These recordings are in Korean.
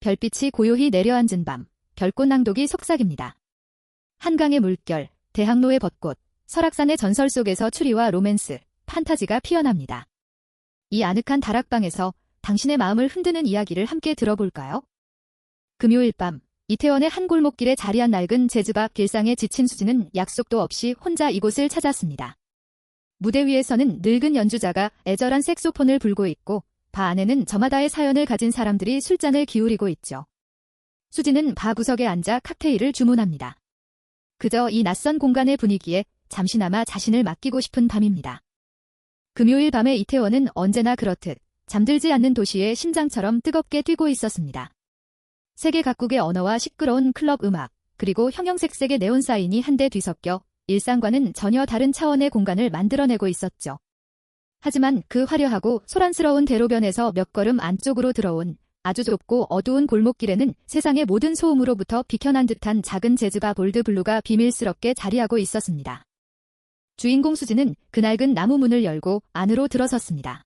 별빛이 고요히 내려앉은 밤, 별꽃낭독이 속삭입니다. 한강의 물결, 대학로의 벚꽃, 설악산의 전설 속에서 추리와 로맨스, 판타지가 피어납니다. 이 아늑한 다락방에서 당신의 마음을 흔드는 이야기를 함께 들어볼까요? 금요일 밤, 이태원의 한 골목길에 자리한 낡은 재즈바 길상에 지친 수지는 약속도 없이 혼자 이곳을 찾았습니다. 무대 위에서는 늙은 연주자가 애절한 색소폰을 불고 있고 바 안에는 저마다의 사연을 가진 사람들이 술잔을 기울이고 있죠. 수지는 바 구석에 앉아 칵테일을 주문합니다. 그저 이 낯선 공간의 분위기에 잠시나마 자신을 맡기고 싶은 밤입니다. 금요일 밤의 이태원은 언제나 그렇듯 잠들지 않는 도시의 심장처럼 뜨겁게 뛰고 있었습니다. 세계 각국의 언어와 시끄러운 클럽 음악, 그리고 형형색색의 네온 사인이 한데 뒤섞여 일상과는 전혀 다른 차원의 공간을 만들어내고 있었죠. 하지만 그 화려하고 소란스러운 대로변에서 몇 걸음 안쪽으로 들어온 아주 좁고 어두운 골목길에는 세상의 모든 소음으로부터 비켜난 듯한 작은 재즈바 볼드블루가 비밀스럽게 자리하고 있었습니다. 주인공 수지는 그 낡은 나무 문을 열고 안으로 들어섰습니다.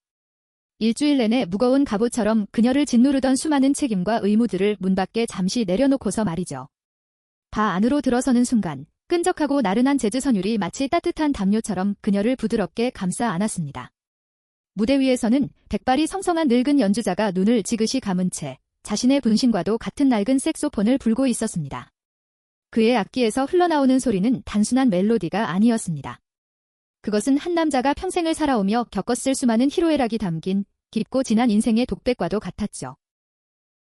일주일 내내 무거운 갑옷처럼 그녀를 짓누르던 수많은 책임과 의무들을 문 밖에 잠시 내려놓고서 말이죠. 바 안으로 들어서는 순간 끈적하고 나른한 재즈 선율이 마치 따뜻한 담요처럼 그녀를 부드럽게 감싸 안았습니다. 무대 위에서는 백발이 성성한 늙은 연주자가 눈을 지그시 감은 채 자신의 분신과도 같은 낡은 색소폰을 불고 있었습니다. 그의 악기에서 흘러나오는 소리는 단순한 멜로디가 아니었습니다. 그것은 한 남자가 평생을 살아오며 겪었을 수많은 희로애락이 담긴 깊고 진한 인생의 독백과도 같았죠.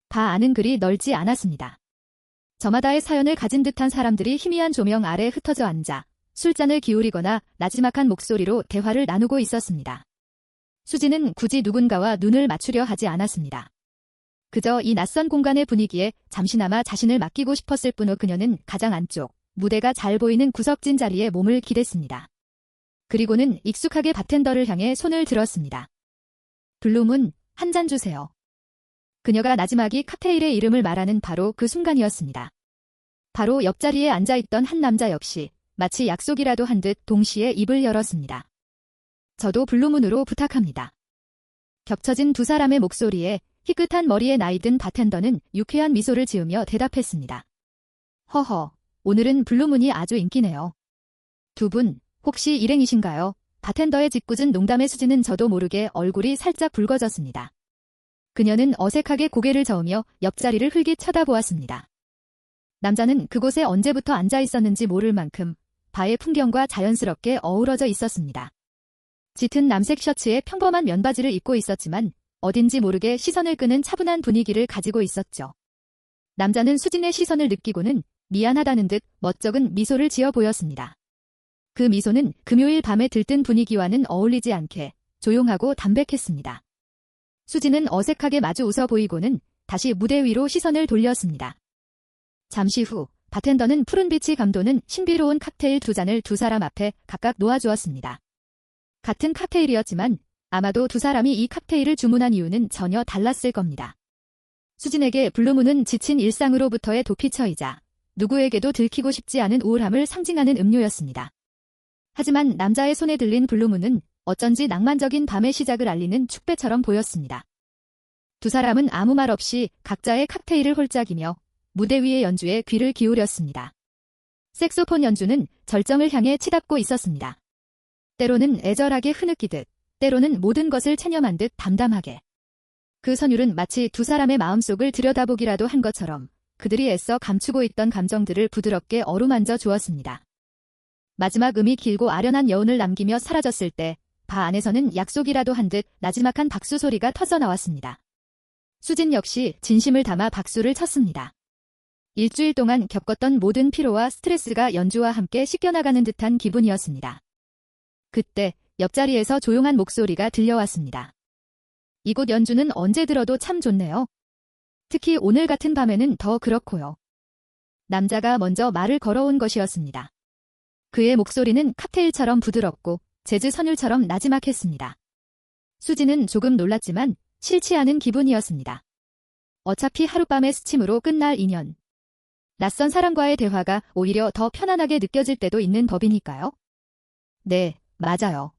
바 안은 그리 넓지 않았습니다. 저마다의 사연을 가진 듯한 사람들이 희미한 조명 아래 흩어져 앉아 술잔을 기울이거나 나지막한 목소리로 대화를 나누고 있었습니다. 수지는 굳이 누군가와 눈을 맞추려 하지 않았습니다. 그저 이 낯선 공간의 분위기에 잠시나마 자신을 맡기고 싶었을 뿐 그녀는 가장 안쪽, 무대가 잘 보이는 구석진 자리에 몸을 기댔습니다. 그리고는 익숙하게 바텐더를 향해 손을 들었습니다. 블루문, 한 잔 주세요. 그녀가 나지막이 칵테일의 이름을 말하는 바로 그 순간이었습니다. 바로 옆자리에 앉아있던 한 남자 역시 마치 약속이라도 한 듯 동시에 입을 열었습니다. 저도 블루문으로 부탁합니다. 겹쳐진 두 사람의 목소리에 희끗한 머리에 나이든 바텐더는 유쾌한 미소를 지으며 대답했습니다. 허허, 오늘은 블루문이 아주 인기네요. 두 분, 혹시 일행이신가요? 바텐더의 짓궂은 농담에 수지는 저도 모르게 얼굴이 살짝 붉어졌습니다. 그녀는 어색하게 고개를 저으며 옆자리를 흘깃 쳐다보았습니다. 남자는 그곳에 언제부터 앉아 있었는지 모를 만큼 바의 풍경과 자연스럽게 어우러져 있었습니다. 짙은 남색 셔츠에 평범한 면바지를 입고 있었지만 어딘지 모르게 시선을 끄는 차분한 분위기를 가지고 있었죠. 남자는 수진의 시선을 느끼고는 미안하다는 듯 멋쩍은 미소를 지어 보였습니다. 그 미소는 금요일 밤에 들뜬 분위기와는 어울리지 않게 조용하고 담백했습니다. 수지는 어색하게 마주 웃어 보이고는 다시 무대 위로 시선을 돌렸습니다. 잠시 후 바텐더는 푸른빛이 감도는 신비로운 칵테일 두 잔을 두 사람 앞에 각각 놓아주었습니다. 같은 칵테일이었지만 아마도 두 사람이 이 칵테일을 주문한 이유는 전혀 달랐을 겁니다. 수진에게 블루문은 지친 일상으로부터의 도피처이자 누구에게도 들키고 싶지 않은 우울함을 상징하는 음료였습니다. 하지만 남자의 손에 들린 블루문은 어쩐지 낭만적인 밤의 시작을 알리는 축배처럼 보였습니다. 두 사람은 아무 말 없이 각자의 칵테일을 홀짝이며 무대 위의 연주에 귀를 기울였습니다. 색소폰 연주는 절정을 향해 치닫고 있었습니다. 때로는 애절하게 흐느끼듯, 때로는 모든 것을 체념한 듯 담담하게. 그 선율은 마치 두 사람의 마음속을 들여다보기라도 한 것처럼 그들이 애써 감추고 있던 감정들을 부드럽게 어루만져 주었습니다. 마지막 음이 길고 아련한 여운을 남기며 사라졌을 때 바 안에서는 약속이라도 한 듯 나지막한 박수 소리가 터져나왔습니다. 수진 역시 진심을 담아 박수를 쳤습니다. 일주일 동안 겪었던 모든 피로와 스트레스가 연주와 함께 씻겨나가는 듯한 기분이었습니다. 그때 옆자리에서 조용한 목소리가 들려왔습니다. 이곳 연주는 언제 들어도 참 좋네요. 특히 오늘 같은 밤에는 더 그렇고요. 남자가 먼저 말을 걸어온 것이었습니다. 그의 목소리는 칵테일처럼 부드럽고 재즈 선율처럼 나지막했습니다. 수지는 조금 놀랐지만 싫지 않은 기분이었습니다. 어차피 하룻밤의 스침으로 끝날 인연. 낯선 사람과의 대화가 오히려 더 편안하게 느껴질 때도 있는 법이니까요. 네, 맞아요.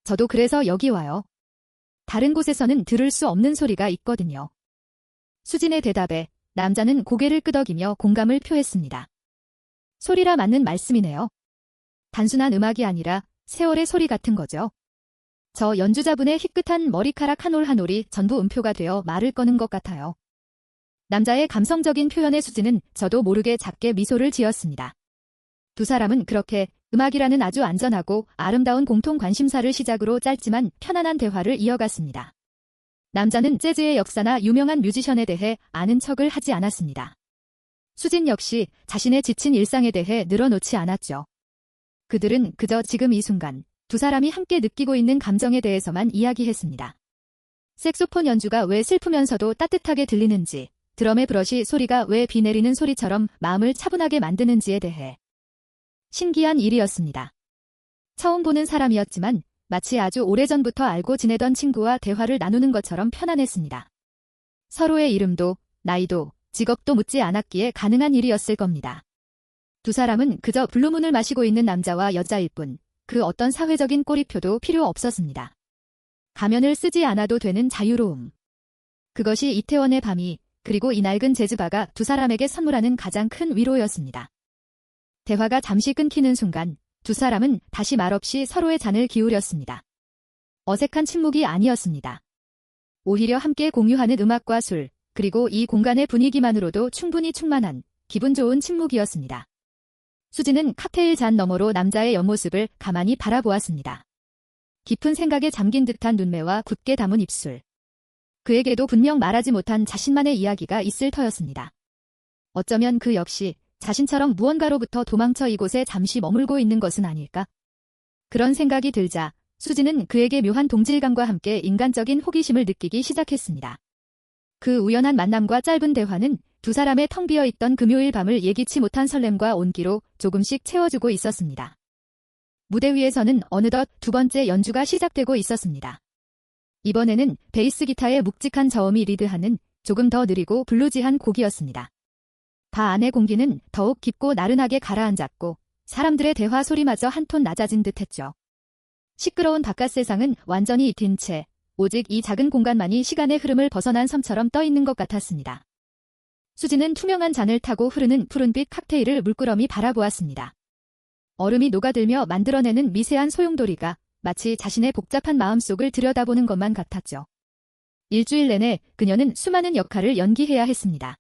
저도 그래서 여기 와요. 다른 곳에서는 들을 수 없는 소리가 있거든요. 수진의 대답에 남자는 고개를 끄덕이며 공감을 표했습니다. 소리라 맞는 말씀이네요. 단순한 음악이 아니라 세월의 소리 같은 거죠. 저 연주자분의 희끗한 머리카락 한 올 한 올이 전부 음표가 되어 말을 꺼는 것 같아요. 남자의 감성적인 표현에 수지는 저도 모르게 작게 미소를 지었습니다. 두 사람은 그렇게 음악이라는 아주 안전하고 아름다운 공통 관심사를 시작으로 짧지만 편안한 대화를 이어갔습니다. 남자는 재즈의 역사나 유명한 뮤지션에 대해 아는 척을 하지 않았습니다. 수진 역시 자신의 지친 일상에 대해 늘어놓지 않았죠. 그들은 그저 지금 이 순간 두 사람이 함께 느끼고 있는 감정에 대해서만 이야기했습니다. 색소폰 연주가 왜 슬프면서도 따뜻하게 들리는지, 드럼의 브러쉬 소리가 왜 비 내리는 소리처럼 마음을 차분하게 만드는지에 대해. 신기한 일이었습니다. 처음 보는 사람이었지만 마치 아주 오래전부터 알고 지내던 친구와 대화를 나누는 것처럼 편안했습니다. 서로의 이름도, 나이도, 직업도 묻지 않았기에 가능한 일이었을 겁니다. 두 사람은 그저 블루문을 마시고 있는 남자와 여자일 뿐, 그 어떤 사회적인 꼬리표도 필요 없었습니다. 가면을 쓰지 않아도 되는 자유로움. 그것이 이태원의 밤이, 그리고 이 낡은 재즈바가 두 사람에게 선물하는 가장 큰 위로였습니다. 대화가 잠시 끊기는 순간 두 사람은 다시 말없이 서로의 잔을 기울였습니다. 어색한 침묵이 아니었습니다. 오히려 함께 공유하는 음악과 술, 그리고 이 공간의 분위기만으로도 충분히 충만한 기분 좋은 침묵이었습니다. 수지는 칵테일 잔 너머로 남자의 옆모습을 가만히 바라보았습니다. 깊은 생각에 잠긴 듯한 눈매와 굳게 담은 입술. 그에게도 분명 말하지 못한 자신만의 이야기가 있을 터였습니다. 어쩌면 그 역시 자신처럼 무언가로부터 도망쳐 이곳에 잠시 머물고 있는 것은 아닐까? 그런 생각이 들자 수지는 그에게 묘한 동질감과 함께 인간적인 호기심을 느끼기 시작했습니다. 그 우연한 만남과 짧은 대화는 두 사람의 텅 비어있던 금요일 밤을 예기치 못한 설렘과 온기로 조금씩 채워주고 있었습니다. 무대 위에서는 어느덧 두 번째 연주가 시작되고 있었습니다. 이번에는 베이스 기타의 묵직한 저음이 리드하는 조금 더 느리고 블루지한 곡이었습니다. 바 안의 공기는 더욱 깊고 나른하게 가라앉았고 사람들의 대화 소리마저 한 톤 낮아진 듯했죠. 시끄러운 바깥 세상은 완전히 잊힌 채 오직 이 작은 공간만이 시간의 흐름을 벗어난 섬처럼 떠있는 것 같았습니다. 수지는 투명한 잔을 타고 흐르는 푸른빛 칵테일을 물끄러미 바라보았습니다. 얼음이 녹아들며 만들어내는 미세한 소용돌이가 마치 자신의 복잡한 마음속을 들여다보는 것만 같았죠. 일주일 내내 그녀는 수많은 역할을 연기해야 했습니다.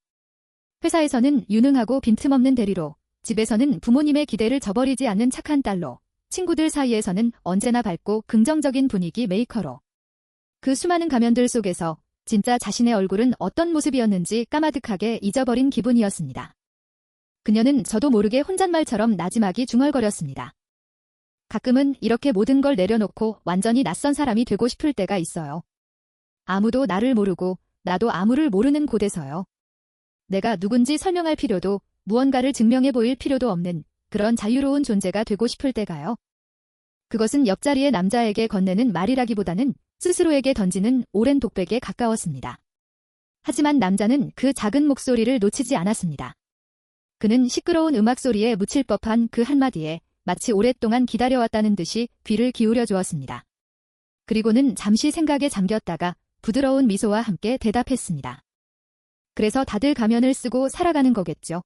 회사에서는 유능하고 빈틈없는 대리로, 집에서는 부모님의 기대를 저버리지 않는 착한 딸로, 친구들 사이에서는 언제나 밝고 긍정적인 분위기 메이커로. 그 수많은 가면들 속에서 진짜 자신의 얼굴은 어떤 모습이었는지 까마득하게 잊어버린 기분이었습니다. 그녀는 저도 모르게 혼잣말처럼 나지막이 중얼거렸습니다. 가끔은 이렇게 모든 걸 내려놓고 완전히 낯선 사람이 되고 싶을 때가 있어요. 아무도 나를 모르고 나도 아무를 모르는 곳에서요. 내가 누군지 설명할 필요도 무언가를 증명해 보일 필요도 없는 그런 자유로운 존재가 되고 싶을 때가요. 그것은 옆자리의 남자에게 건네는 말이라기보다는 스스로에게 던지는 오랜 독백에 가까웠습니다. 하지만 남자는 그 작은 목소리를 놓치지 않았습니다. 그는 시끄러운 음악 소리에 묻힐 법한 그 한마디에 마치 오랫동안 기다려왔다는 듯이 귀를 기울여 주었습니다. 그리고는 잠시 생각에 잠겼다가 부드러운 미소와 함께 대답했습니다. 그래서 다들 가면을 쓰고 살아가는 거겠죠.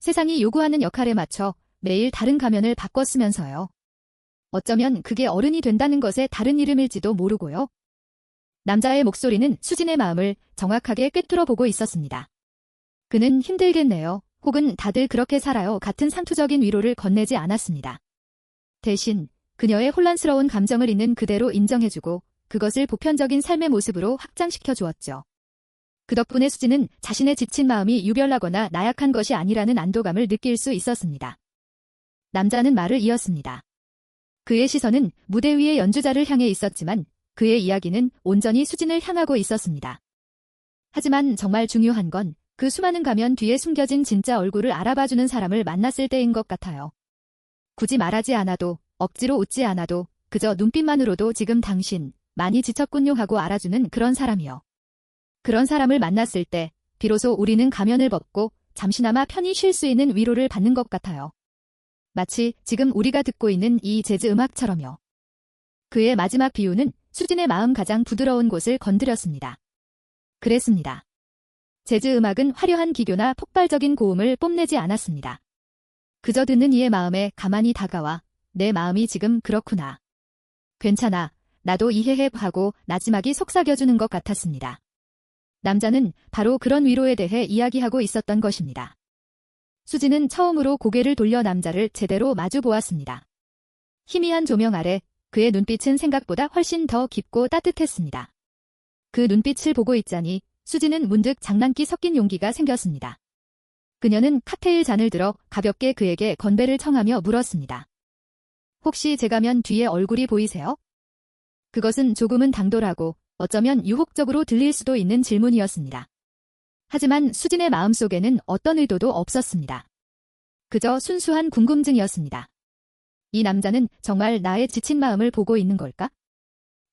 세상이 요구하는 역할에 맞춰 매일 다른 가면을 바꿔 쓰면서요. 어쩌면 그게 어른이 된다는 것의 다른 이름일지도 모르고요. 남자의 목소리는 수진의 마음을 정확하게 꿰뚫어 보고 있었습니다. 그는 힘들겠네요. 혹은 다들 그렇게 살아요 같은 상투적인 위로를 건네지 않았습니다. 대신 그녀의 혼란스러운 감정을 있는 그대로 인정해주고 그것을 보편적인 삶의 모습으로 확장시켜 주었죠. 그 덕분에 수지는 자신의 지친 마음이 유별나거나 나약한 것이 아니라는 안도감을 느낄 수 있었습니다. 남자는 말을 이었습니다. 그의 시선은 무대 위의 연주자를 향해 있었지만 그의 이야기는 온전히 수진을 향하고 있었습니다. 하지만 정말 중요한 건 그 수많은 가면 뒤에 숨겨진 진짜 얼굴을 알아봐주는 사람을 만났을 때인 것 같아요. 굳이 말하지 않아도, 억지로 웃지 않아도, 그저 눈빛만으로도 지금 당신 많이 지쳤군요 하고 알아주는 그런 사람이요. 그런 사람을 만났을 때 비로소 우리는 가면을 벗고 잠시나마 편히 쉴 수 있는 위로를 받는 것 같아요. 마치 지금 우리가 듣고 있는 이 재즈 음악처럼요. 그의 마지막 비유는 수진의 마음 가장 부드러운 곳을 건드렸습니다. 그랬습니다. 재즈 음악은 화려한 기교나 폭발적인 고음을 뽐내지 않았습니다. 그저 듣는 이의 마음에 가만히 다가와 내 마음이 지금 그렇구나. 괜찮아. 나도 이해해 하고 나지막이 속삭여주는 것 같았습니다. 남자는 바로 그런 위로에 대해 이야기하고 있었던 것입니다. 수지는 처음으로 고개를 돌려 남자를 제대로 마주 보았습니다. 희미한 조명 아래 그의 눈빛은 생각보다 훨씬 더 깊고 따뜻했습니다. 그 눈빛을 보고 있자니 수지는 문득 장난기 섞인 용기가 생겼습니다. 그녀는 칵테일 잔을 들어 가볍게 그에게 건배를 청하며 물었습니다. 혹시 제 가면 뒤에 얼굴이 보이세요? 그것은 조금은 당돌하고 어쩌면 유혹적으로 들릴 수도 있는 질문이었습니다. 하지만 수진의 마음속에는 어떤 의도도 없었습니다. 그저 순수한 궁금증이었습니다. 이 남자는 정말 나의 지친 마음을 보고 있는 걸까?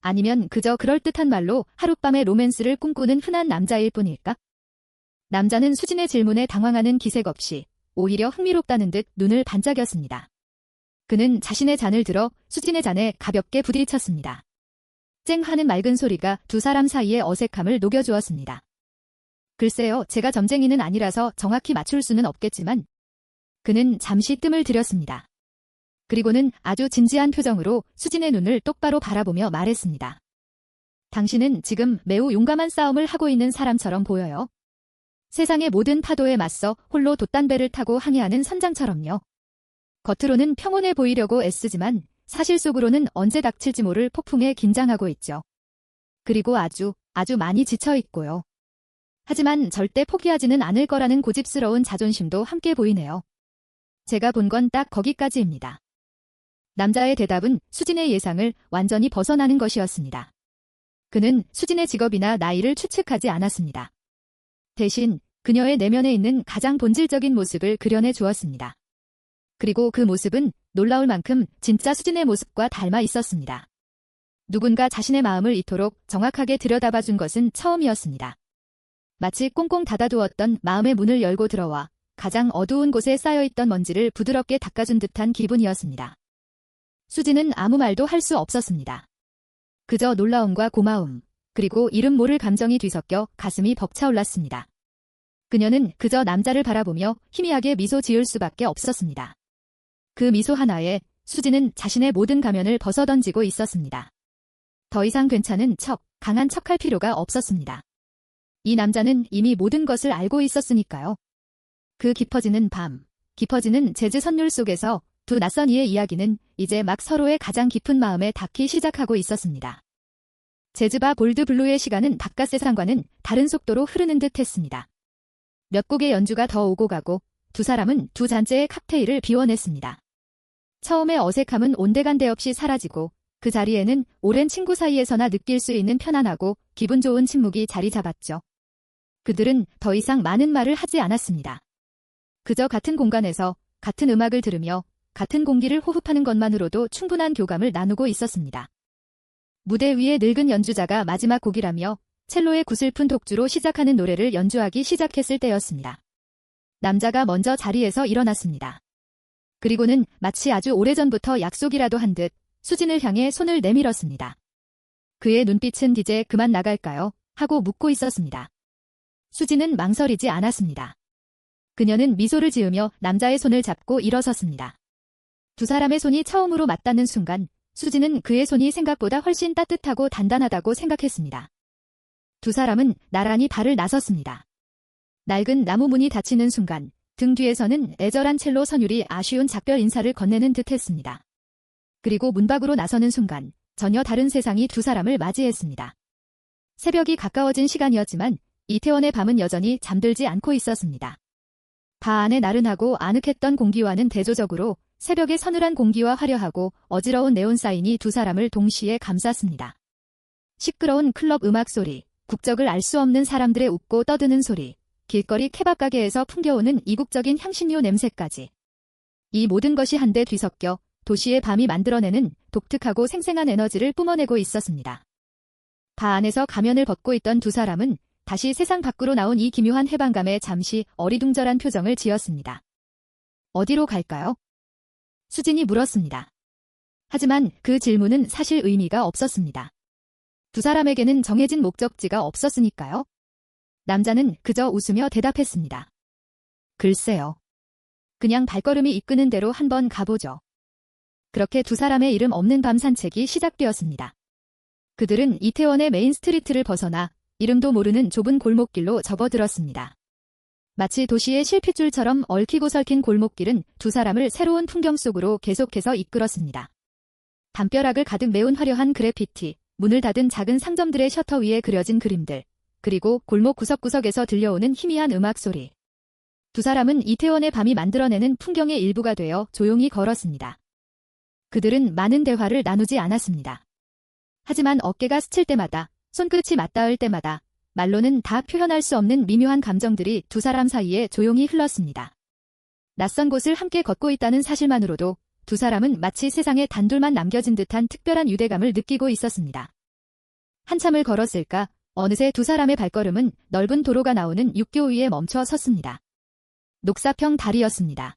아니면 그저 그럴듯한 말로 하룻밤의 로맨스를 꿈꾸는 흔한 남자일 뿐일까? 남자는 수진의 질문에 당황하는 기색 없이 오히려 흥미롭다는 듯 눈을 반짝였습니다. 그는 자신의 잔을 들어 수진의 잔에 가볍게 부딪혔습니다. 쨍 하는 맑은 소리가 두 사람 사이의 어색함을 녹여주었습니다. 글쎄요, 제가 점쟁이는 아니라서 정확히 맞출 수는 없겠지만 그는 잠시 뜸을 들였습니다. 그리고는 아주 진지한 표정으로 수진의 눈을 똑바로 바라보며 말했습니다. 당신은 지금 매우 용감한 싸움을 하고 있는 사람처럼 보여요. 세상의 모든 파도에 맞서 홀로 돛단배를 타고 항해하는 선장처럼요. 겉으로는 평온해 보이려고 애쓰지만 사실 속으로는 언제 닥칠지 모를 폭풍에 긴장하고 있죠. 그리고 아주 많이 지쳐 있고요. 하지만 절대 포기하지는 않을 거라는 고집스러운 자존심도 함께 보이네요. 제가 본 건 딱 거기까지입니다. 남자의 대답은 수진의 예상을 완전히 벗어나는 것이었습니다. 그는 수진의 직업이나 나이를 추측하지 않았습니다. 대신 그녀의 내면에 있는 가장 본질적인 모습을 그려내 주었습니다. 그리고 그 모습은 놀라울 만큼 진짜 수진의 모습과 닮아 있었습니다. 누군가 자신의 마음을 이토록 정확하게 들여다봐 준 것은 처음이었습니다. 마치 꽁꽁 닫아두었던 마음의 문을 열고 들어와 가장 어두운 곳에 쌓여있던 먼지를 부드럽게 닦아준 듯한 기분이었습니다. 수지는 아무 말도 할 수 없었습니다. 그저 놀라움과 고마움, 그리고 이름 모를 감정이 뒤섞여 가슴이 벅차올랐습니다. 그녀는 그저 남자를 바라보며 희미하게 미소 지을 수밖에 없었습니다. 그 미소 하나에 수지는 자신의 모든 가면을 벗어던지고 있었습니다. 더 이상 괜찮은 척, 강한 척할 필요가 없었습니다. 이 남자는 이미 모든 것을 알고 있었으니까요. 그 깊어지는 밤, 깊어지는 재즈 선율 속에서 두 낯선 이의 이야기는 이제 막 서로의 가장 깊은 마음에 닿기 시작하고 있었습니다. 재즈바 볼드 블루의 시간은 바깥 세상과는 다른 속도로 흐르는 듯 했습니다. 몇 곡의 연주가 더 오고 가고 두 사람은 두 잔째의 칵테일을 비워냈습니다. 처음의 어색함은 온데간데 없이 사라지고 그 자리에는 오랜 친구 사이에서나 느낄 수 있는 편안하고 기분 좋은 침묵이 자리 잡았죠. 그들은 더 이상 많은 말을 하지 않았습니다. 그저 같은 공간에서 같은 음악을 들으며 같은 공기를 호흡하는 것만으로도 충분한 교감을 나누고 있었습니다. 무대 위에 늙은 연주자가 마지막 곡이라며 첼로의 구슬픈 독주로 시작하는 노래를 연주하기 시작했을 때였습니다. 남자가 먼저 자리에서 일어났습니다. 그리고는 마치 아주 오래전부터 약속이라도 한 듯 수진을 향해 손을 내밀었습니다. 그의 눈빛은 이제 그만 나갈까요? 하고 묻고 있었습니다. 수진은 망설이지 않았습니다. 그녀는 미소를 지으며 남자의 손을 잡고 일어섰습니다. 두 사람의 손이 처음으로 맞닿는 순간 수진은 그의 손이 생각보다 훨씬 따뜻하고 단단하다고 생각했습니다. 두 사람은 나란히 발을 나섰습니다. 낡은 나무 문이 닫히는 순간 등 뒤에서는 애절한 첼로 선율이 아쉬운 작별 인사를 건네는 듯했습니다. 그리고 문 밖으로 나서는 순간 전혀 다른 세상이 두 사람을 맞이했습니다. 새벽이 가까워진 시간이었지만 이태원의 밤은 여전히 잠들지 않고 있었습니다. 바 안의 나른하고 아늑했던 공기와는 대조적으로 새벽의 서늘한 공기와 화려하고 어지러운 네온 사인이 두 사람을 동시에 감쌌습니다. 시끄러운 클럽 음악 소리, 국적을 알 수 없는 사람들의 웃고 떠드는 소리, 길거리 케밥 가게에서 풍겨오는 이국적인 향신료 냄새까지. 이 모든 것이 한데 뒤섞여 도시의 밤이 만들어내는 독특하고 생생한 에너지를 뿜어내고 있었습니다. 바 안에서 가면을 벗고 있던 두 사람은 다시 세상 밖으로 나온 이 기묘한 해방감에 잠시 어리둥절한 표정을 지었습니다. 어디로 갈까요? 수진이 물었습니다. 하지만 그 질문은 사실 의미가 없었습니다. 두 사람에게는 정해진 목적지가 없었으니까요. 남자는 그저 웃으며 대답했습니다. 글쎄요. 그냥 발걸음이 이끄는 대로 한번 가보죠. 그렇게 두 사람의 이름 없는 밤 산책이 시작되었습니다. 그들은 이태원의 메인 스트리트를 벗어나 이름도 모르는 좁은 골목길로 접어들었습니다. 마치 도시의 실핏줄처럼 얽히고 설킨 골목길은 두 사람을 새로운 풍경 속으로 계속해서 이끌었습니다. 담벼락을 가득 메운 화려한 그래피티, 문을 닫은 작은 상점들의 셔터 위에 그려진 그림들, 그리고 골목 구석구석에서 들려오는 희미한 음악 소리. 두 사람은 이태원의 밤이 만들어내는 풍경의 일부가 되어 조용히 걸었습니다. 그들은 많은 대화를 나누지 않았습니다. 하지만 어깨가 스칠 때마다, 손끝이 맞닿을 때마다 말로는 다 표현할 수 없는 미묘한 감정들이 두 사람 사이에 조용히 흘렀습니다. 낯선 곳을 함께 걷고 있다는 사실만으로도 두 사람은 마치 세상에 단둘만 남겨진 듯한 특별한 유대감을 느끼고 있었습니다. 한참을 걸었을까 어느새 두 사람의 발걸음은 넓은 도로가 나오는 육교 위에 멈춰 섰습니다. 녹사평 다리였습니다.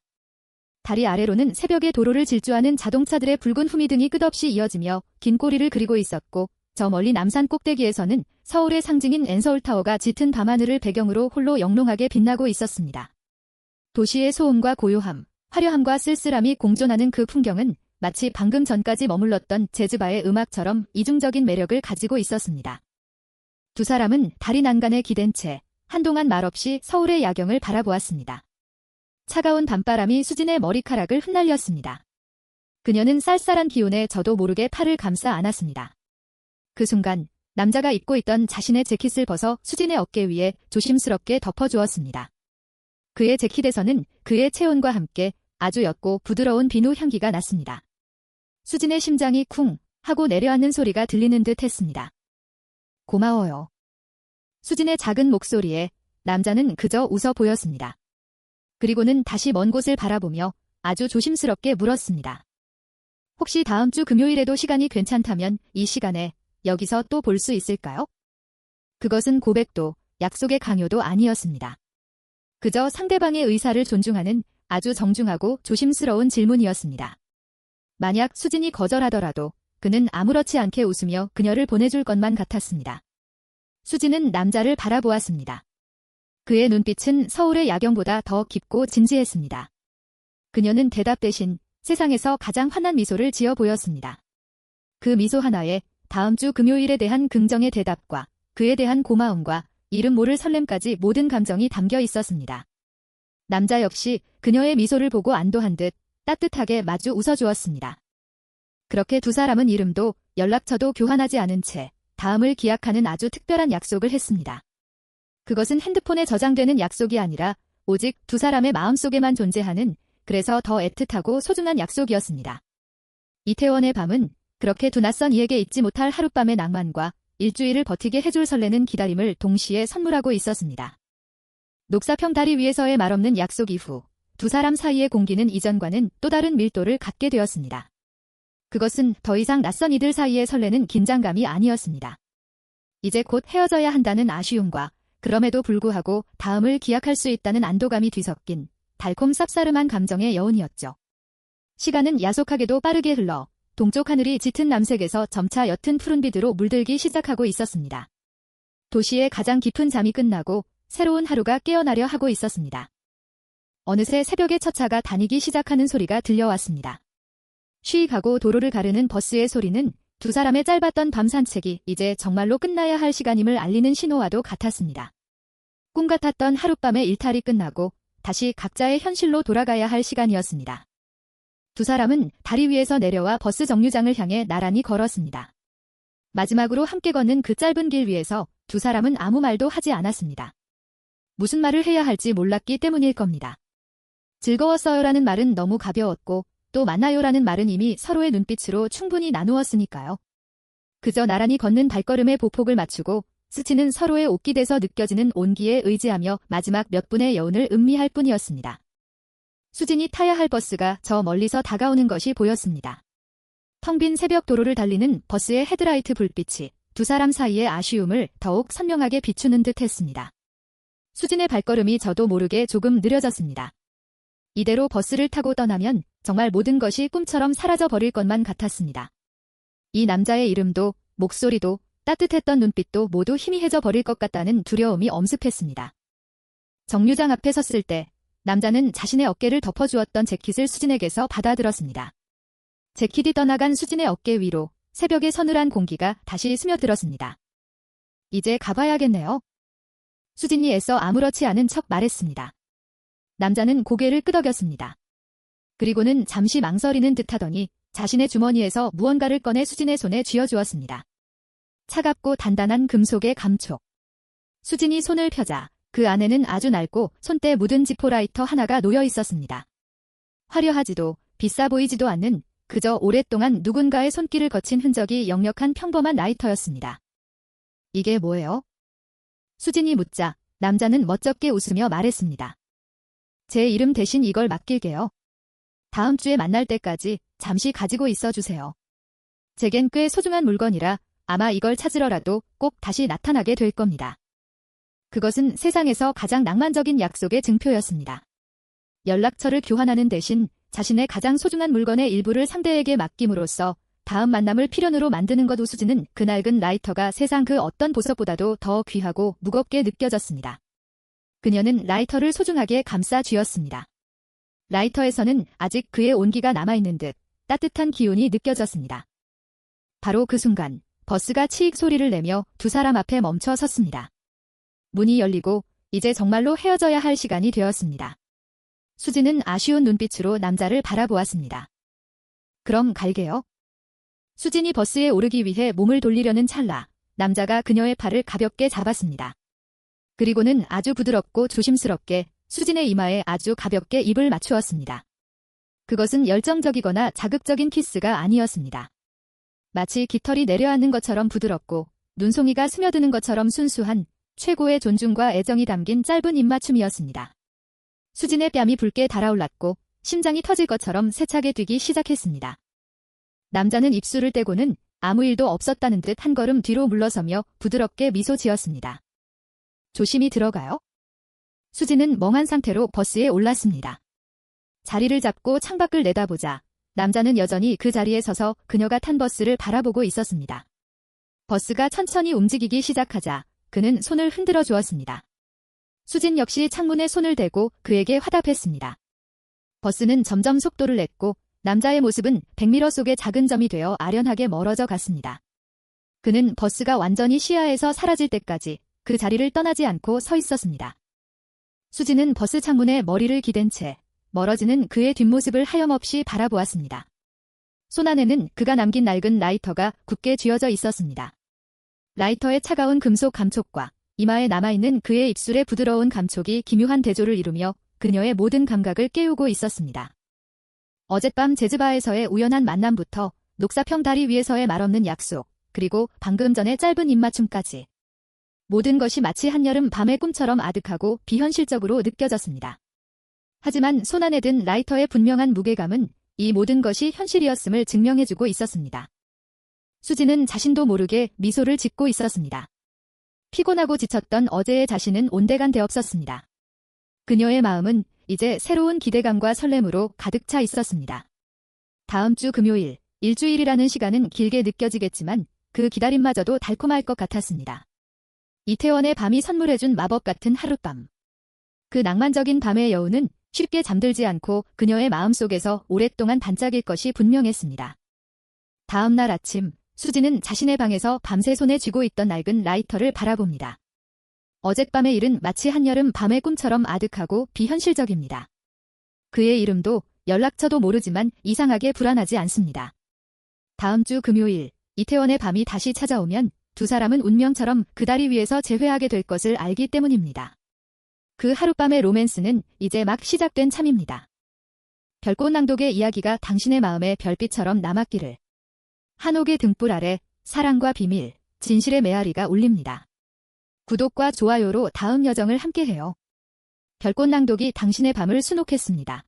다리 아래로는 새벽에 도로를 질주하는 자동차들의 붉은 후미등이 끝없이 이어지며 긴 꼬리를 그리고 있었고 저 멀리 남산 꼭대기에서는 서울의 상징인 엔서울타워가 짙은 밤하늘을 배경으로 홀로 영롱하게 빛나고 있었습니다. 도시의 소음과 고요함, 화려함과 쓸쓸함이 공존하는 그 풍경은 마치 방금 전까지 머물렀던 재즈바의 음악처럼 이중적인 매력을 가지고 있었습니다. 두 사람은 다리 난간에 기댄 채 한동안 말없이 서울의 야경을 바라보았습니다. 차가운 밤바람이 수진의 머리카락을 흩날렸습니다. 그녀는 쌀쌀한 기운에 저도 모르게 팔을 감싸 안았습니다. 그 순간 남자가 입고 있던 자신의 재킷을 벗어 수진의 어깨 위에 조심스럽게 덮어주었습니다. 그의 재킷에서는 그의 체온과 함께 아주 옅고 부드러운 비누 향기가 났습니다. 수진의 심장이 쿵 하고 내려앉는 소리가 들리는 듯 했습니다. 고마워요. 수진의 작은 목소리에 남자는 그저 웃어 보였습니다. 그리고는 다시 먼 곳을 바라보며 아주 조심스럽게 물었습니다. 혹시 다음 주 금요일에도 시간이 괜찮다면 이 시간에 여기서 또 볼 수 있을까요? 그것은 고백도 약속의 강요도 아니었습니다. 그저 상대방의 의사를 존중하는 아주 정중하고 조심스러운 질문이었습니다. 만약 수진이 거절하더라도 그는 아무렇지 않게 웃으며 그녀를 보내줄 것만 같았습니다. 수진은 남자를 바라보았습니다. 그의 눈빛은 서울의 야경보다 더 깊고 진지했습니다. 그녀는 대답 대신 세상에서 가장 환한 미소를 지어 보였습니다. 그 미소 하나에 다음 주 금요일에 대한 긍정의 대답과 그에 대한 고마움과 이름 모를 설렘까지 모든 감정이 담겨 있었습니다. 남자 역시 그녀의 미소를 보고 안도한 듯 따뜻하게 마주 웃어주었습니다. 그렇게 두 사람은 이름도 연락처도 교환하지 않은 채 다음을 기약하는 아주 특별한 약속을 했습니다. 그것은 핸드폰에 저장되는 약속이 아니라 오직 두 사람의 마음속에만 존재하는 그래서 더 애틋하고 소중한 약속이었습니다. 이태원의 밤은 그렇게 두 낯선 이에게 잊지 못할 하룻밤의 낭만과 일주일을 버티게 해줄 설레는 기다림을 동시에 선물하고 있었습니다. 녹사평 다리 위에서의 말없는 약속 이후 두 사람 사이의 공기는 이전과는 또 다른 밀도를 갖게 되었습니다. 그것은 더 이상 낯선 이들 사이에 설레는 긴장감이 아니었습니다. 이제 곧 헤어져야 한다는 아쉬움과 그럼에도 불구하고 다음을 기약할 수 있다는 안도감이 뒤섞인 달콤 쌉싸름한 감정의 여운이었죠. 시간은 야속하게도 빠르게 흘러 동쪽 하늘이 짙은 남색에서 점차 옅은 푸른빛으로 물들기 시작하고 있었습니다. 도시의 가장 깊은 잠이 끝나고 새로운 하루가 깨어나려 하고 있었습니다. 어느새 새벽의 첫 차가 다니기 시작하는 소리가 들려왔습니다. 쉬이 가고 도로를 가르는 버스의 소리는 두 사람의 짧았던 밤 산책이 이제 정말로 끝나야 할 시간임을 알리는 신호와도 같았습니다. 꿈 같았던 하룻밤의 일탈이 끝나고 다시 각자의 현실로 돌아가야 할 시간이었습니다. 두 사람은 다리 위에서 내려와 버스 정류장을 향해 나란히 걸었습니다. 마지막으로 함께 걷는 그 짧은 길 위에서 두 사람은 아무 말도 하지 않았습니다. 무슨 말을 해야 할지 몰랐기 때문일 겁니다. 즐거웠어요라는 말은 너무 가벼웠고 또 만나요라는 말은 이미 서로의 눈빛으로 충분히 나누었으니까요. 그저 나란히 걷는 발걸음의 보폭을 맞추고 스치는 서로의 옷깃에서 느껴지는 온기에 의지하며 마지막 몇 분의 여운을 음미할 뿐이었습니다. 수진이 타야 할 버스가 저 멀리서 다가오는 것이 보였습니다. 텅 빈 새벽 도로를 달리는 버스의 헤드라이트 불빛이 두 사람 사이의 아쉬움을 더욱 선명하게 비추는 듯 했습니다. 수진의 발걸음이 저도 모르게 조금 느려졌습니다. 이대로 버스를 타고 떠나면 정말 모든 것이 꿈처럼 사라져 버릴 것만 같았습니다. 이 남자의 이름도 목소리도 따뜻했던 눈빛도 모두 희미해져 버릴 것 같다는 두려움이 엄습했습니다. 정류장 앞에 섰을 때 남자는 자신의 어깨를 덮어주었던 재킷을 수진에게서 받아들었습니다. 재킷이 떠나간 수진의 어깨 위로 새벽의 서늘한 공기가 다시 스며들었습니다. 이제 가봐야겠네요. 수진이 애써 아무렇지 않은 척 말했습니다. 남자는 고개를 끄덕였습니다. 그리고는 잠시 망설이는 듯하더니 자신의 주머니에서 무언가를 꺼내 수진의 손에 쥐어주었습니다. 차갑고 단단한 금속의 감촉. 수진이 손을 펴자 그 안에는 아주 낡고 손때 묻은 지포라이터 하나가 놓여 있었습니다. 화려하지도 비싸 보이지도 않는 그저 오랫동안 누군가의 손길을 거친 흔적이 역력한 평범한 라이터였습니다. 이게 뭐예요? 수진이 묻자 남자는 멋쩍게 웃으며 말했습니다. 제 이름 대신 이걸 맡길게요. 다음 주에 만날 때까지 잠시 가지고 있어 주세요. 제겐 꽤 소중한 물건이라 아마 이걸 찾으러라도 꼭 다시 나타나게 될 겁니다. 그것은 세상에서 가장 낭만적인 약속의 증표였습니다. 연락처를 교환하는 대신 자신의 가장 소중한 물건의 일부를 상대에게 맡김으로써 다음 만남을 필연으로 만드는 것. 수진은 그 낡은 라이터가 세상 그 어떤 보석보다도 더 귀하고 무겁게 느껴졌습니다. 그녀는 라이터를 소중하게 감싸 쥐었습니다. 라이터에서는 아직 그의 온기가 남아있는 듯 따뜻한 기운이 느껴졌습니다. 바로 그 순간 버스가 치익 소리를 내며 두 사람 앞에 멈춰 섰습니다. 문이 열리고 이제 정말로 헤어져야 할 시간이 되었습니다. 수진은 아쉬운 눈빛으로 남자를 바라보았습니다. 그럼 갈게요. 수진이 버스에 오르기 위해 몸을 돌리려는 찰나 남자가 그녀의 팔을 가볍게 잡았습니다. 그리고는 아주 부드럽고 조심스럽게 수진의 이마에 아주 가볍게 입을 맞추었습니다. 그것은 열정적이거나 자극적인 키스가 아니었습니다. 마치 깃털이 내려앉는 것처럼 부드럽고 눈송이가 스며드는 것처럼 순수한 최고의 존중과 애정이 담긴 짧은 입맞춤이었습니다. 수진의 뺨이 붉게 달아올랐고 심장이 터질 것처럼 세차게 뛰기 시작했습니다. 남자는 입술을 떼고는 아무 일도 없었다는 듯 한 걸음 뒤로 물러서며 부드럽게 미소 지었습니다. 조심히 들어가요. 수진은 멍한 상태로 버스에 올랐습니다. 자리를 잡고 창밖을 내다보자 남자는 여전히 그 자리에 서서 그녀가 탄 버스를 바라보고 있었습니다. 버스가 천천히 움직이기 시작하자 그는 손을 흔들어 주었습니다. 수진 역시 창문에 손을 대고 그에게 화답했습니다. 버스는 점점 속도를 냈고 남자의 모습은 백미러 속의 작은 점이 되어 아련하게 멀어져 갔습니다. 그는 버스가 완전히 시야에서 사라질 때까지 그 자리를 떠나지 않고 서 있었습니다. 수진은 버스 창문에 머리를 기댄 채 멀어지는 그의 뒷모습을 하염없이 바라보았습니다. 손 안에는 그가 남긴 낡은 라이터가 굳게 쥐어져 있었습니다. 라이터의 차가운 금속 감촉과 이마에 남아있는 그의 입술의 부드러운 감촉이 기묘한 대조를 이루며 그녀의 모든 감각을 깨우고 있었습니다. 어젯밤 재즈바에서의 우연한 만남부터 녹사평 다리 위에서의 말없는 약속, 그리고 방금 전의 짧은 입맞춤까지 모든 것이 마치 한여름 밤의 꿈처럼 아득하고 비현실적으로 느껴졌습니다. 하지만 손안에 든 라이터의 분명한 무게감은 이 모든 것이 현실이었음을 증명해주고 있었습니다. 수진은 자신도 모르게 미소를 짓고 있었습니다. 피곤하고 지쳤던 어제의 자신은 온데간데 없었습니다. 그녀의 마음은 이제 새로운 기대감과 설렘으로 가득 차 있었습니다. 다음 주 금요일, 일주일이라는 시간은 길게 느껴지겠지만 그 기다림마저도 달콤할 것 같았습니다. 이태원의 밤이 선물해준 마법 같은 하룻밤. 그 낭만적인 밤의 여운은 쉽게 잠들지 않고 그녀의 마음속에서 오랫동안 반짝일 것이 분명했습니다. 다음 날 아침, 수진은 자신의 방에서 밤새 손에 쥐고 있던 낡은 라이터를 바라봅니다. 어젯밤의 일은 마치 한여름 밤의 꿈처럼 아득하고 비현실적입니다. 그의 이름도 연락처도 모르지만 이상하게 불안하지 않습니다. 다음 주 금요일, 이태원의 밤이 다시 찾아오면 두 사람은 운명처럼 그 다리 위에서 재회하게 될 것을 알기 때문입니다. 그 하룻밤의 로맨스는 이제 막 시작된 참입니다. 별꽃 낭독의 이야기가 당신의 마음에 별빛처럼 남았기를. 한옥의 등불 아래 사랑과 비밀, 진실의 메아리가 울립니다. 구독과 좋아요로 다음 여정을 함께해요. 별꽃 낭독이 당신의 밤을 수놓겠습니다.